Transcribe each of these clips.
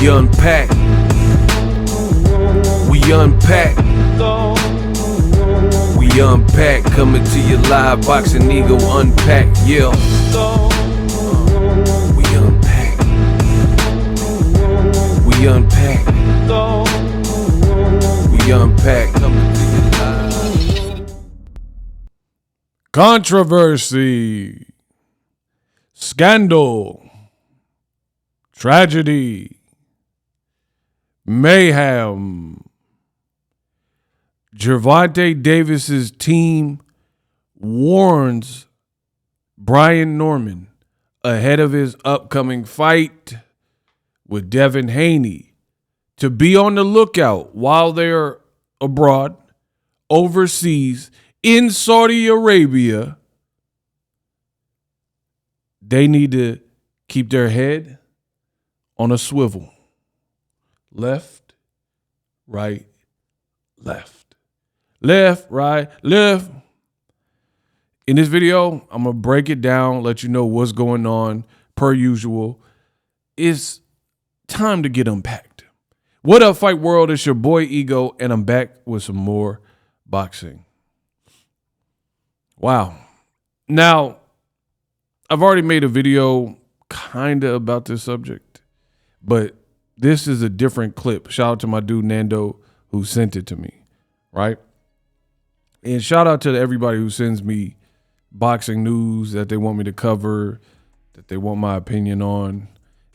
We unpack. We unpack. We unpack. Coming to you live. Boxing Ego unpack. Yeah. We unpack. We unpack. We unpack. Coming to you live. Controversy. Scandal. Tragedy. Mayhem. Gervonta Davis's team warns Brian Norman ahead of his upcoming fight with Devin Haney to be on the lookout while they're abroad, overseas, in Saudi Arabia. They need to keep their head on a swivel. Left, right, left. Left, right, left. In this video, I'm going to break it down, let you know what's going on per usual. It's time to get unpacked. What up, Fight World? It's your boy Ego, and I'm back with some more boxing. Wow. Now, I've already made a video kind of about this subject, but this is a different clip. Shout out to my dude Nando who sent it to me, right? And shout out to everybody who sends me boxing news that they want me to cover, that they want my opinion on.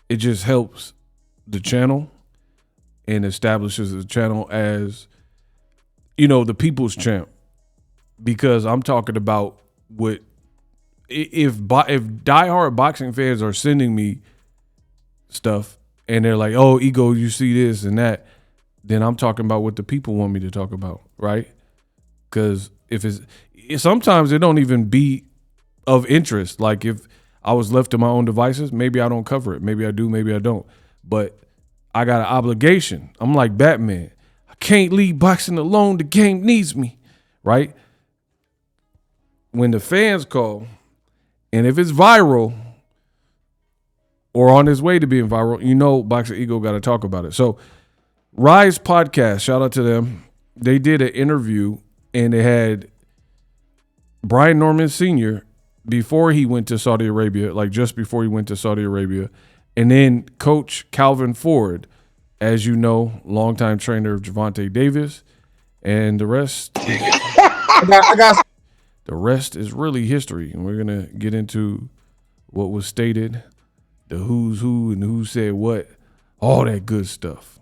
It just helps the channel and establishes the channel as, you know, the people's champ. Because I'm talking about what if diehard boxing fans are sending me stuff and they're like, oh, Ego, you see this and that, then I'm talking about what the people want me to talk about, right? Because sometimes it don't even be of interest. Like if I was left to my own devices, maybe I don't cover it. Maybe I do, maybe I don't. But I got an obligation. I'm like Batman. I can't leave boxing alone. The game needs me, right? When the fans call, and if it's viral or on its way to being viral, you know Boxing Ego got to talk about it. So Rise Podcast, shout out to them. They did an interview, and they had Brian Norman Sr. before he went to Saudi Arabia, like just before he went to Saudi Arabia, and then Coach Calvin Ford, as you know, longtime trainer of Gervonta Davis, and the rest. The rest is really history, and we're gonna get into what was stated, the who's who and who said what, all that good stuff.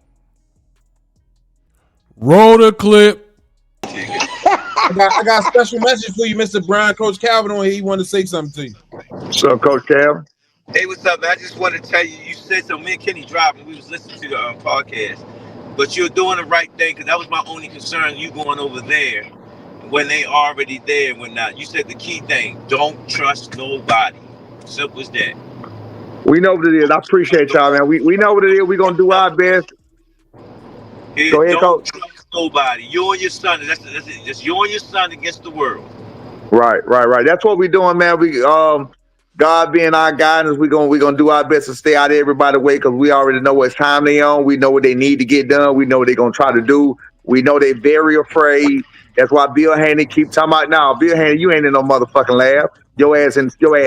Roll the clip. I got a special message for you, Mr. Brian. Coach Calvin on here. He wanted to say something to you. What's up, Coach Calvin? Hey, what's up, man? I just want to tell you, you said so. Me and Kenny dropped, and we was listening to the podcast. But you're doing the right thing, because that was my only concern, you going over there when they already there and whatnot. You said the key thing, don't trust nobody. Simple as that. We know what it is. I appreciate y'all, man. We know what it is. We're going to do our best. Go ahead, don't Coach. trust nobody. You and your son. That's it. Just you and your son against the world. Right. That's what we're doing, man. We God being our guidance, we're gonna do our best to stay out of everybody's way, because we already know what time they on. We know what they need to get done. We know what they're gonna try to do. We know they're very afraid. That's why Bill Haney keep talking about now. Bill Haney, you ain't in no motherfucking lab. Your ass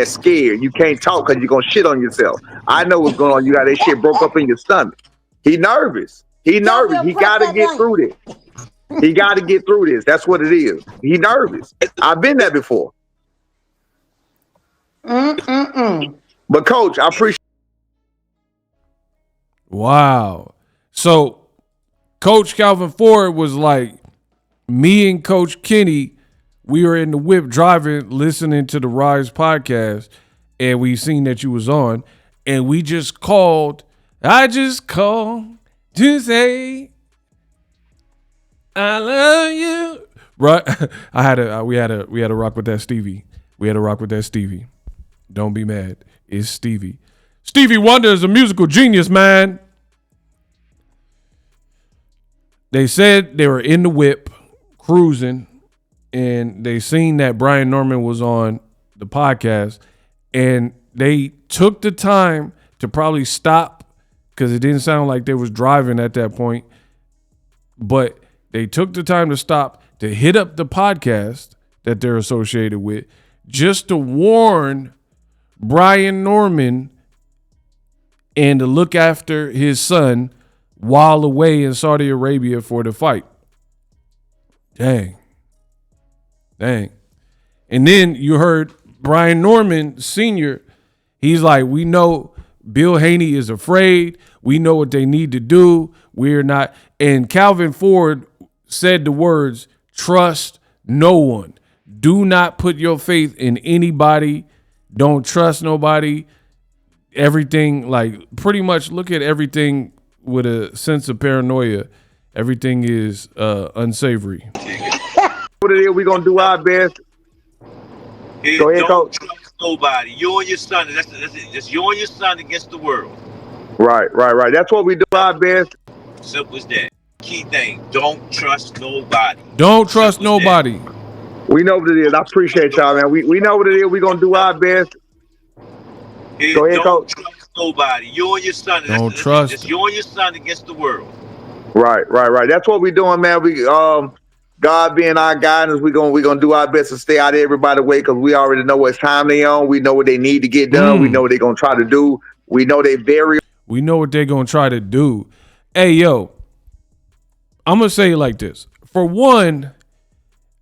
scared. You can't talk because you're gonna shit on yourself. I know what's going on. You got that shit broke up in your stomach. He nervous. He nervous. He gotta get through this. He gotta get through this. That's what it is. He nervous. I've been there before. But Coach, I appreciate. Wow. So Coach Calvin Ford was like, me and Coach Kenny, we were in the whip driving, listening to the Rise podcast, and we seen that you was on, and we just called. I just called to say I love you. Right? We had to rock with that Stevie. Don't be mad. It's Stevie. Stevie Wonder is a musical genius, man. They said they were in the whip, cruising, and they seen that Brian Norman was on the podcast, and they took the time to probably stop because it didn't sound like they was driving at that point. But they took the time to stop to hit up the podcast that they're associated with just to warn Brian Norman and to look after his son while away in Saudi Arabia for the fight. Dang. And then you heard Brian Norman Sr., he's like, we know Bill Haney is afraid. We know what they need to do. We're not. And Calvin Ford said the words, trust no one. Do not put your faith in anybody. Don't trust nobody. Everything, like, pretty much look at everything with a sense of paranoia. Everything is unsavory. What it is, we gonna do our best. Go ahead, don't Coach. trust nobody. You and your son. That's it. Just you and your son against the world. Right. That's what we do our best. Simple as that. Key thing. Don't trust nobody. Don't trust nobody. We know what it is. I appreciate y'all, man. We know what it is. We gonna do our best. Go ahead, don't Coach. trust nobody. You and your son. Don't trust. Just you and your son against the world. Right. That's what we doing, man. We God being our guidance, we gonna do our best to stay out of everybody's way because we already know what time they on. We know what they need to get done. We know what they're gonna try to do. We know they very. We know what they're gonna try to do. Hey, yo, I'm gonna say it like this. For one,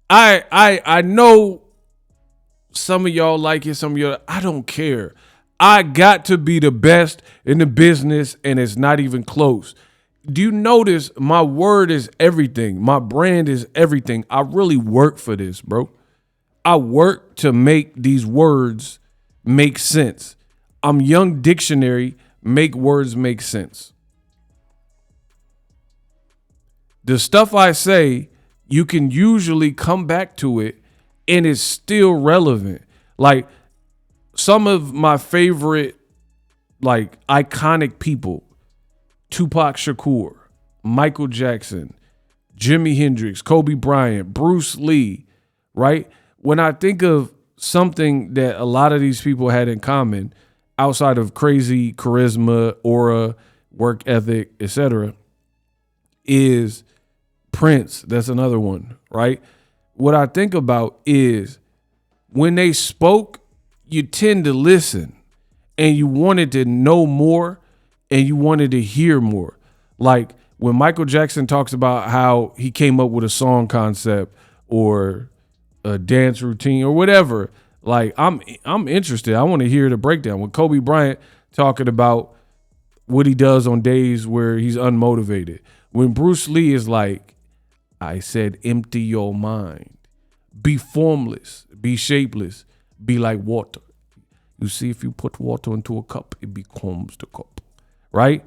I know some of y'all like it, some of y'all, I don't care. I got to be the best in the business, and it's not even close. Do you notice my word is everything? My brand is everything. I really work for this, bro. I work to make these words make sense. I'm Young Dictionary, make words make sense. The stuff I say, you can usually come back to it and it's still relevant. Like some of my favorite, like iconic people, Tupac Shakur, Michael Jackson, Jimi Hendrix, Kobe Bryant, Bruce Lee, right? When I think of something that a lot of these people had in common outside of crazy charisma, aura, work ethic, etc., is Prince. That's another one, right? What I think about is when they spoke, you tend to listen and you wanted to know more and you wanted to hear more. Like when Michael Jackson talks about how he came up with a song concept or a dance routine or whatever, like I'm interested. I want to hear the breakdown. When Kobe Bryant talking about what he does on days where he's unmotivated. When Bruce Lee is like, I said, empty your mind. Be formless. Be shapeless. Be like water. You see, if you put water into a cup, it becomes the cup. Right?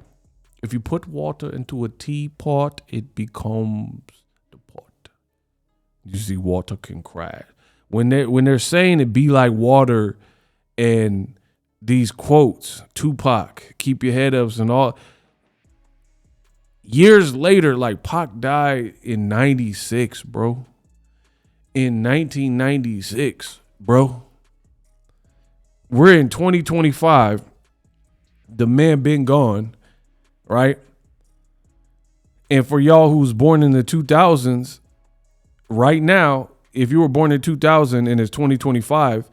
If you put water into a teapot, it becomes the pot. You see, water can crash. When they're saying it be like water, and these quotes, Tupac, keep your head up and all. Years later, like Pac died in 96, bro. In 1996, bro. We're in 2025. The man been gone, right? And for y'all who's born in the 2000s, right now, if you were born in 2000 and it's 2025,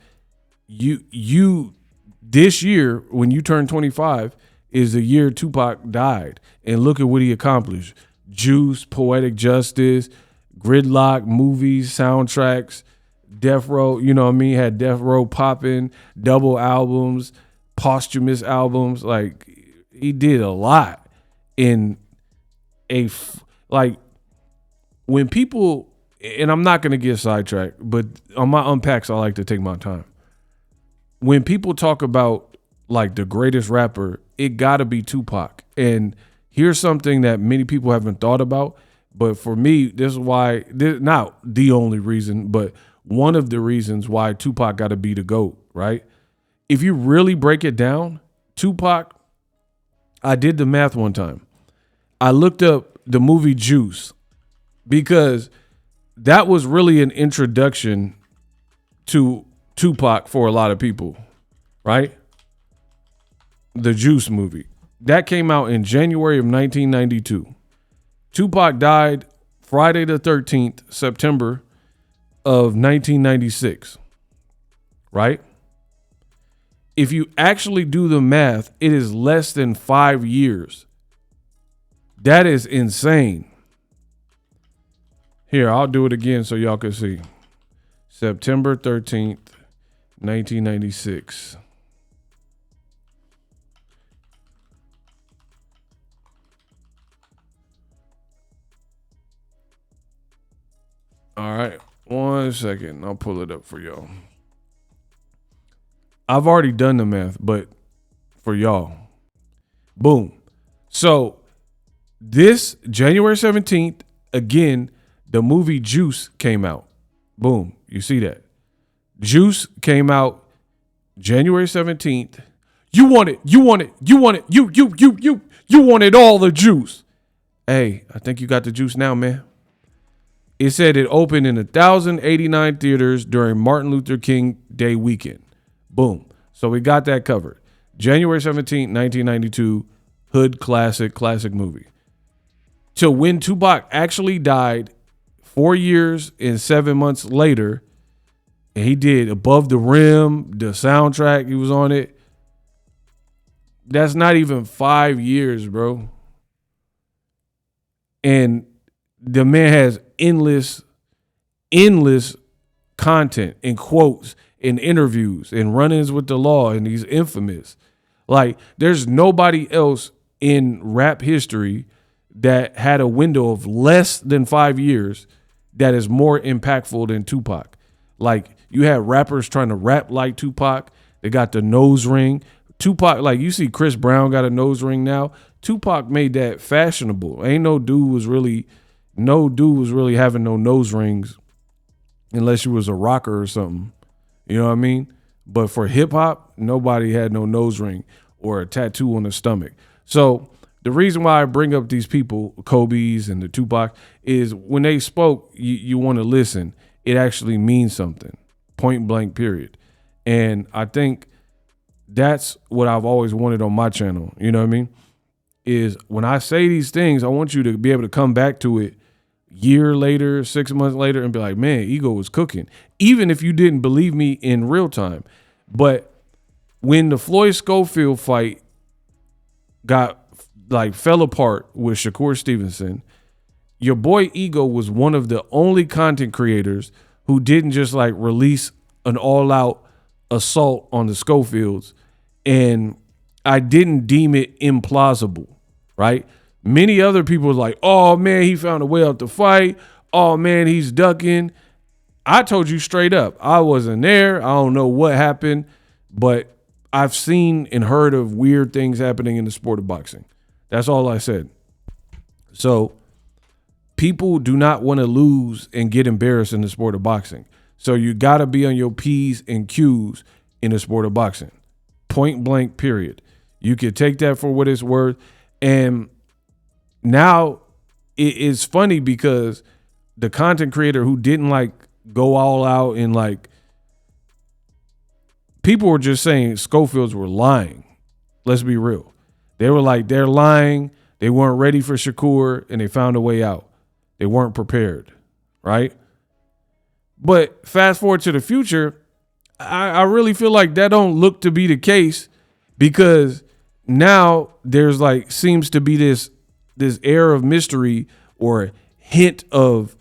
you this year when you turn 25 is the year Tupac died, and look at what he accomplished: Juice, Poetic Justice, Gridlock, movies, soundtracks, Death Row. You know what I mean? Had Death Row popping, double albums, posthumous albums. Like he did a lot in like when people. And I'm not going to get sidetracked, but on my unpacks, I like to take my time. When people talk about like the greatest rapper, it got to be Tupac. And here's something that many people haven't thought about. But for me, this is why, not the only reason, but one of the reasons why Tupac got to be the GOAT, right? If you really break it down, Tupac, I did the math one time. I looked up the movie Juice because that was really an introduction to Tupac for a lot of people, right? The Juice movie. That came out in January of 1992. Tupac died Friday the 13th, September of 1996. Right? If you actually do the math, it is less than 5 years. That is insane. Here, I'll do it again so y'all can see. September 13th, 1996. All right, 1 second. I'll pull it up for y'all. I've already done the math, but for y'all. Boom. So this January 17th, again, the movie Juice came out. Boom. You see that? Juice came out January 17th. You want it. You want it. You want it. You wanted all the juice. Hey, I think you got the juice now, man. It said it opened in 1,089 theaters during Martin Luther King Day weekend. Boom. So we got that covered. January 17th, 1992, hood classic movie. So when Tupac actually died 4 years and 7 months later, and he did Above the Rim, the soundtrack, he was on it. That's not even 5 years, bro. And the man has endless content and quotes and interviews and run-ins with the law, and he's infamous. Like, there's nobody else in rap history that had a window of less than 5 years that is more impactful than Tupac. Like, you had rappers trying to rap like Tupac. They got the nose ring. Tupac, like, you see Chris Brown got a nose ring now. Tupac made that fashionable. Ain't no dude was really having no nose rings unless you was a rocker or something. You know what I mean? But for hip hop, nobody had no nose ring or a tattoo on the stomach. So the reason why I bring up these people, Kobe's and the Tupac, is when they spoke, you want to listen. It actually means something. Point blank, period. And I think that's what I've always wanted on my channel. You know what I mean? Is when I say these things, I want you to be able to come back to it year later, 6 months later, and be like, man, Ego was cooking. Even if you didn't believe me in real time. But when the Floyd Schofield fight fell apart with Shakur Stevenson, your boy Ego was one of the only content creators who didn't just like release an all-out assault on the Schofields, and I didn't deem it implausible, right? Many other people were like, oh man, he found a way out the fight. Oh man, he's ducking. I told you straight up, I wasn't there. I don't know what happened, but I've seen and heard of weird things happening in the sport of boxing. That's all I said. So people do not want to lose and get embarrassed in the sport of boxing. So you got to be on your P's and Q's in the sport of boxing. Point blank, period. You could take that for what it's worth. And now it is funny because the content creator who didn't like go all out and like, people were just saying Schofields were lying. Let's be real. They were like, they're lying. They weren't ready for Shakur and they found a way out. They weren't prepared, right? But fast forward to the future, I really feel like that don't look to be the case, because now there's like seems to be this air of mystery or hint of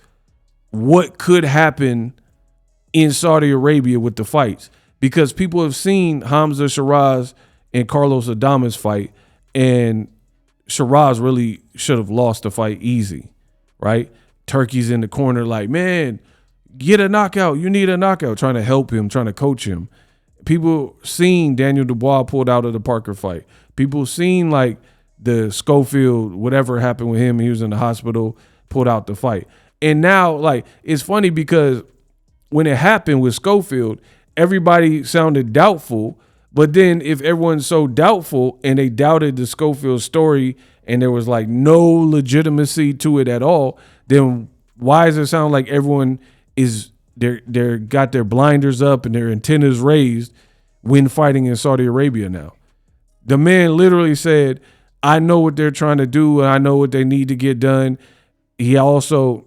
what could happen in Saudi Arabia with the fights, because people have seen Hamza Shiraz and Carlos Adames fight, and Shiraz really should have lost the fight easy, right? Turkey's in the corner like, man, get a knockout. You need a knockout, trying to help him, trying to coach him. People seen Daniel Dubois pulled out of the Parker fight. People seen like the Schofield, whatever happened with him, he was in the hospital, pulled out the fight. And now, like, it's funny because when it happened with Schofield, everybody sounded doubtful. But then if everyone's so doubtful and they doubted the Schofield story and there was like no legitimacy to it at all, then why does it sound like everyone is they're got their blinders up and their antennas raised when fighting in Saudi Arabia now? The man literally said, I know what they're trying to do, and I know what they need to get done. He also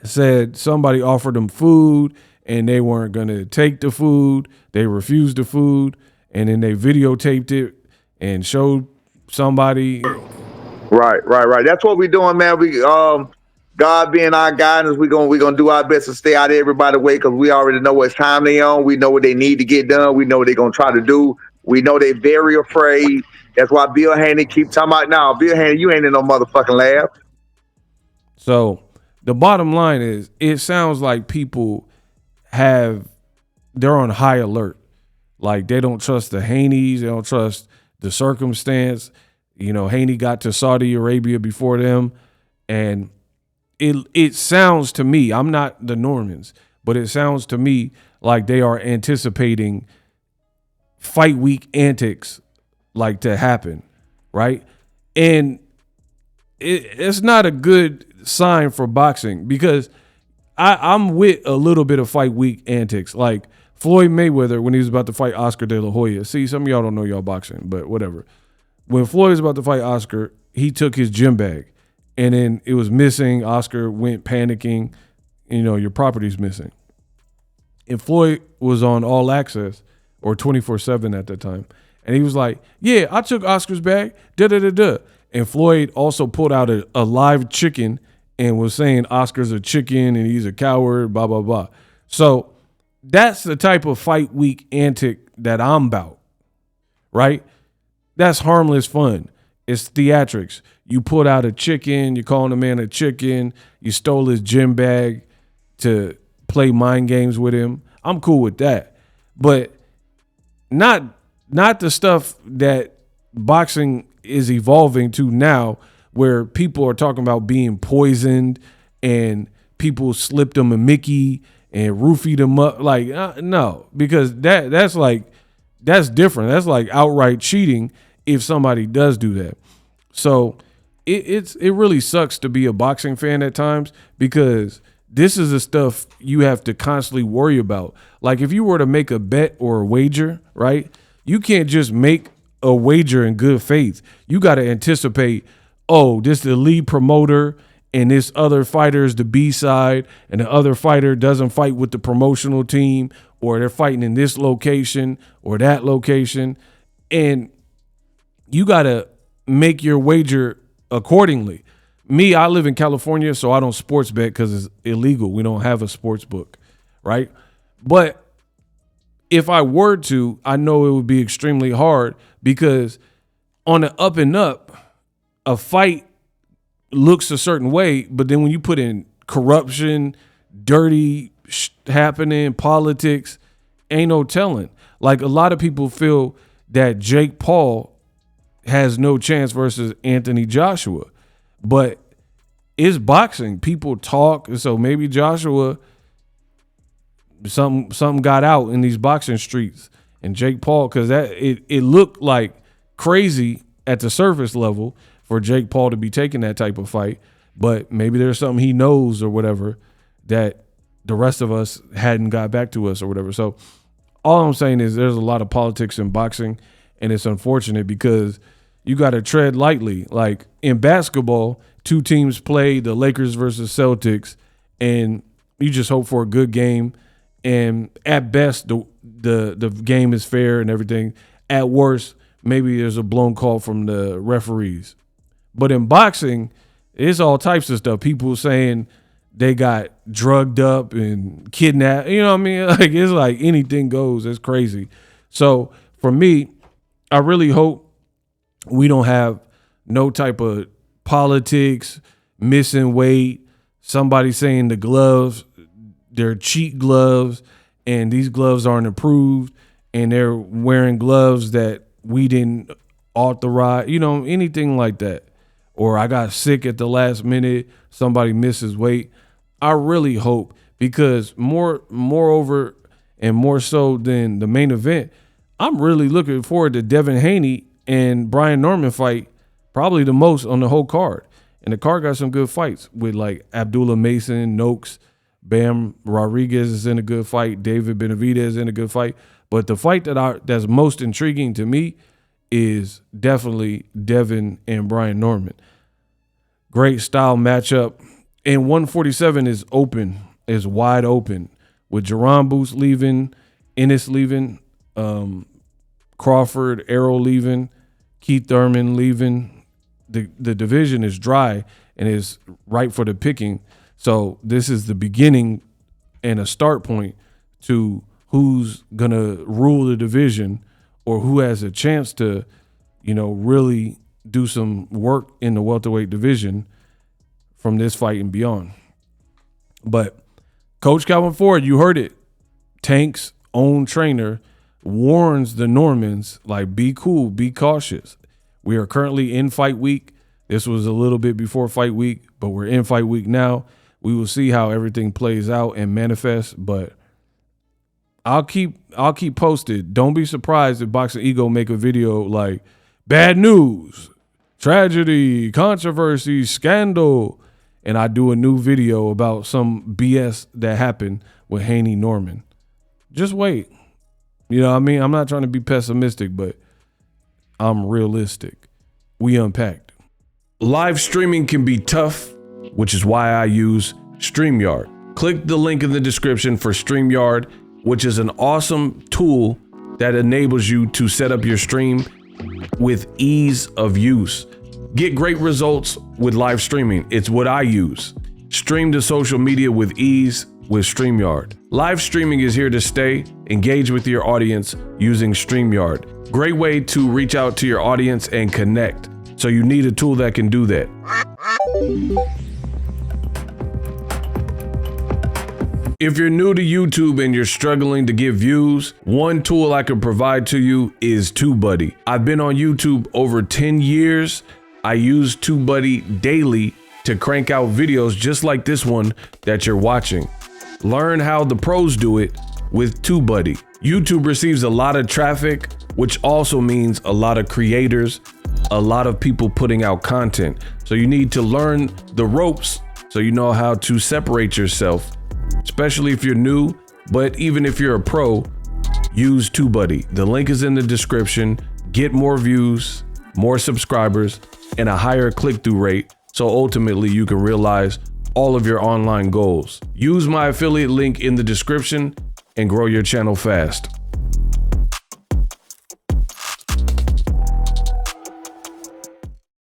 said somebody offered him food, and they weren't going to take the food. They refused the food, and then they videotaped it and showed somebody. Right. That's what we're doing, man. We God being our guidance, we're gonna do our best to stay out of everybody's way because we already know what time they on. We know what they need to get done. We know what they're gonna try to do. We know they're very afraid. That's why Bill Haney keep talking about now. Bill Haney, you ain't in no motherfucking lab. So the bottom line is, it sounds like people they're on high alert. Like they don't trust the Haneys. They don't trust the circumstance. You know, Haney got to Saudi Arabia before them. And it sounds to me, I'm not the Normans, but it sounds to me like they are anticipating fight week antics like to happen, right? And it's not a good sign for boxing because I'm with a little bit of fight week antics. Like Floyd Mayweather when he was about to fight Oscar De La Hoya. See, some of y'all don't know y'all boxing, but whatever. When Floyd was about to fight Oscar, he took his gym bag and then it was missing. Oscar went panicking. You know, your property's missing. And Floyd was on All Access or 24/7 at that time. And he was like, yeah, I took Oscar's bag, da-da-da-da. And Floyd also pulled out a live chicken and was saying Oscar's a chicken and he's a coward, blah, blah, blah. So that's the type of fight week antic that I'm about, right? That's harmless fun. It's theatrics. You put out a chicken, you're calling a man a chicken, you stole his gym bag to play mind games with him. I'm cool with that. But not the stuff that boxing is evolving to now, where people are talking about being poisoned and people slipped them a Mickey and roofied them up. Like, no, because that's different. That's like outright cheating if somebody does do that. So it really sucks to be a boxing fan at times because this is the stuff you have to constantly worry about. Like if you were to make a bet or a wager, right? You can't just make a wager in good faith. You got to anticipate, oh, this is the lead promoter and this other fighter is the B side and the other fighter doesn't fight with the promotional team, or they're fighting in this location or that location. And you got to make your wager accordingly. Me, I live in California, so I don't sports bet because it's illegal. We don't have a sports book, right? But if I were to, I know it would be extremely hard because on the up and up, a fight looks a certain way, but then when you put in corruption, dirty happening, politics, ain't no telling. Like a lot of people feel that Jake Paul has no chance versus Anthony Joshua, but it's boxing. People talk, so maybe Joshua, something got out in these boxing streets, and Jake Paul, because it looked like crazy at the surface level for Jake Paul to be taking that type of fight, but maybe there's something he knows or whatever that the rest of us hadn't got back to us or whatever. So all I'm saying is there's a lot of politics in boxing, and it's unfortunate because you got to tread lightly. Like in basketball, two teams play, the Lakers versus Celtics, and you just hope for a good game. And at best, the game is fair and everything. At worst, maybe there's a blown call from the referees. But in boxing, it's all types of stuff. People saying they got drugged up and kidnapped. You know what I mean? Like it's like anything goes. It's crazy. So for me, I really hope we don't have no type of politics, missing weight, somebody saying the gloves, they're cheat gloves, and these gloves aren't approved, and they're wearing gloves that we didn't authorize, you know, anything like that. Or I got sick at the last minute, somebody misses weight. I really hope, because moreover and more so than the main event, I'm really looking forward to Devin Haney and Brian Norman fight, probably the most on the whole card. And the card got some good fights with like Abdullah Mason, Noakes, Bam Rodriguez is in a good fight, David Benavidez is in a good fight. But the fight that's most intriguing to me is definitely Devin and Brian Norman. Great style matchup. And 147 is open, is wide open, with Jerron Boots leaving, Ennis leaving, Crawford, Arrow leaving, Keith Thurman leaving. The division is dry and is ripe for the picking. So this is the beginning and a start point to who's going to rule the division or who has a chance to, really do some work in the welterweight division from this fight and beyond. But Coach Calvin Ford, you heard it. Tank's own trainer warns the Normans, like, be cool, be cautious. We are currently in fight week. This was a little bit before fight week, but we're in fight week now. We will see how everything plays out and manifests, but I'll keep posted. Don't be surprised if Boxing Ego make a video like bad news, tragedy, controversy, scandal, and I do a new video about some BS that happened with Haney Norman. Just wait. You know what I mean? I'm not trying to be pessimistic, but I'm realistic. We unpacked. Live streaming can be tough, which is why I use StreamYard. Click the link in the description for StreamYard, which is an awesome tool that enables you to set up your stream with ease of use. Get great results with live streaming. It's what I use. Stream to social media with ease with StreamYard. Live streaming is here to stay. Engage with your audience using StreamYard. Great way to reach out to your audience and connect. So you need a tool that can do that. If you're new to YouTube and you're struggling to get views, one tool I can provide to you is TubeBuddy. I've been on YouTube over 10 years. I use TubeBuddy daily to crank out videos just like this one that you're watching. Learn how the pros do it with TubeBuddy. YouTube receives a lot of traffic, which also means a lot of creators, a lot of people putting out content. So you need to learn the ropes so you know how to separate yourself, especially if you're new, but even if you're a pro, use TubeBuddy. The link is in the description. Get more views, more subscribers, and a higher click-through rate, so ultimately you can realize all of your online goals. Use my affiliate link in the description and grow your channel fast.